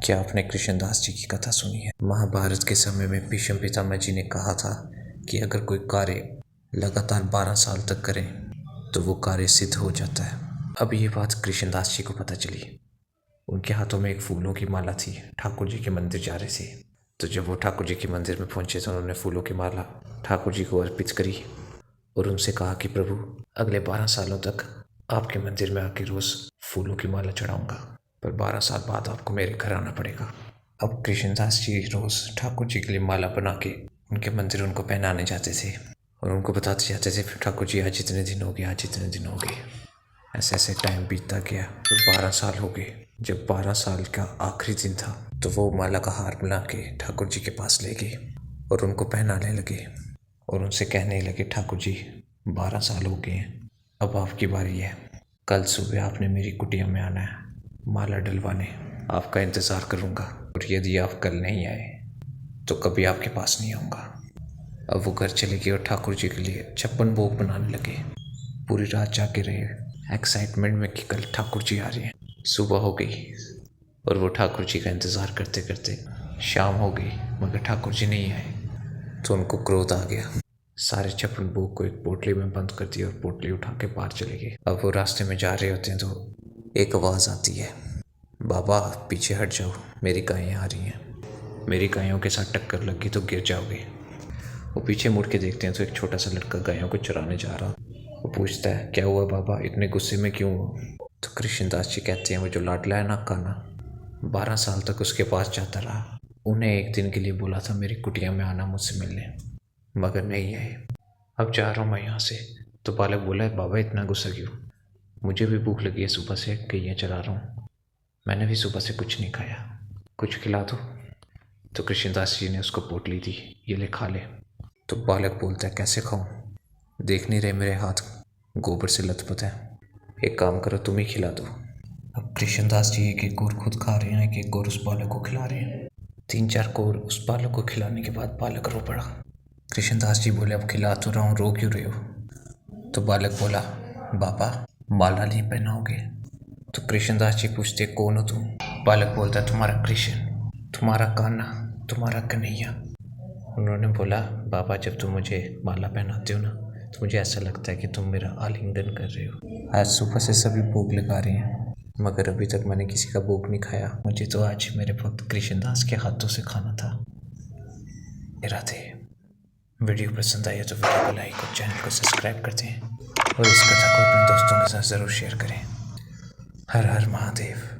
क्या आपने कृष्णदास जी की कथा सुनी है? महाभारत के समय में भीष्म पितामह जी ने कहा था कि अगर कोई कार्य लगातार 12 साल तक करे तो वो कार्य सिद्ध हो जाता है। अब ये बात कृष्णदास जी को पता चली। उनके हाथों में एक फूलों की माला थी। ठाकुर जी के मंदिर जा रहे थे, तो जब वो ठाकुर जी के मंदिर में पहुंचे तो उन्होंने फूलों की माला ठाकुर जी को अर्पित करी और उनसे कहा कि प्रभु, अगले 12 सालों तक आपके मंदिर में आके रोज फूलों की माला चढ़ाऊंगा, पर 12 साल बाद आपको मेरे घर आना पड़ेगा। अब कृष्णदास जी रोज ठाकुर जी के लिए माला बना के उनके मंदिर उनको पहनाने जाते थे और उनको बताते जाते थे, ठाकुर जी आज इतने दिन हो गए, आज इतने दिन हो गए। ऐसे ऐसे टाइम बीतता गया तो 12 साल हो गए। जब 12 साल का आखिरी दिन था तो वो माला का हार बना के ठाकुर जी के पास ले गए और उनको पहनाने लगे और उनसे कहने लगे, ठाकुर जी 12 साल हो गए हैं, अब आपकी बारी है। कल सुबह आपने मेरी कुटिया में आना है, माला डलवाने। आपका इंतज़ार करूँगा और यदि आप कल नहीं आए तो कभी आपके पास नहीं आऊँगा। अब वो घर चले गए और ठाकुर जी के लिए 56 भोग बनाने लगे। पूरी रात जाके रहे एक्साइटमेंट में कि कल ठाकुर जी आ रहे हैं। सुबह हो गई और वो ठाकुर जी का इंतज़ार करते करते शाम हो गई, मगर ठाकुर जी नहीं आए। तो उनको क्रोध आ गया। सारे 56 भोग को एक पोटली में बंद कर दिया और पोटली उठा के बाहर चले गए। अब वो रास्ते में जा रहे होते हैं तो एक आवाज़ आती है, बाबा पीछे हट जाओ, मेरी गायें आ रही हैं, मेरी गायों के साथ टक्कर लगी तो गिर जाओगे। वो पीछे मुड़ के देखते हैं तो एक छोटा सा लड़का गायों को चराने जा रहा। वो पूछता है, क्या हुआ बाबा, इतने गुस्से में क्यों हो? तो कृष्णदास जी कहते हैं, वो जो लाडला है ना कान्हा, 12 साल तक उसके पास जाता रहा। उन्हें एक दिन के लिए बोला था मेरी कुटिया में आना मुझसे मिलने, मगर नहीं आए। अब जा रहा हूँ मैं यहाँ से। तो बालक बोला है, बाबा इतना गुस्सा क्यों? मुझे भी भूख लगी है, सुबह से गैया चरा रहा हूँ, मैंने भी सुबह से कुछ नहीं खाया, कुछ खिला दो। तो कृष्णदास जी ने उसको पोटली दी, ये ले खा ले। तो बालक बोलता है, कैसे खाऊं, देख नहीं रहे मेरे हाथ गोबर से लथपथ है, एक काम करो तुम ही खिला दो। अब कृष्णदास जी एक एक कोर खुद खा रहे हैं, एक एक कोर उस बालक को खिला रहे हैं। 3-4 कोर उस बालक को खिलाने के बाद बालक रो पड़ा। कृष्णदास जी बोले, अब खिला तो रहा हूँ, रो क्यों रहे हो? तो बालक बोला, बाबा माला नहीं पहनाओगे? तो कृष्णदास जी पूछते, कौन हो तुम? बालक बोलता, तुम्हारा कृष्ण, तुम्हारा कान्हा, तुम्हारा कन्हैया। उन्होंने बोला, बाबा जब तुम मुझे माला पहनाते हो ना तो मुझे ऐसा लगता है कि तुम मेरा आलिंगन कर रहे हो। आज सुबह से सभी भोग लगा रहे हैं, मगर अभी तक मैंने किसी का भोग नहीं खाया, मुझे तो आज मेरे भक्त कृष्णदास के हाथों से खाना था। राधे। वीडियो पसंद आया तो वीडियो को लाइक और चैनल को सब्सक्राइब कर दें और इस कथा को अपने दोस्तों के साथ ज़रूर शेयर करें। हर हर महादेव।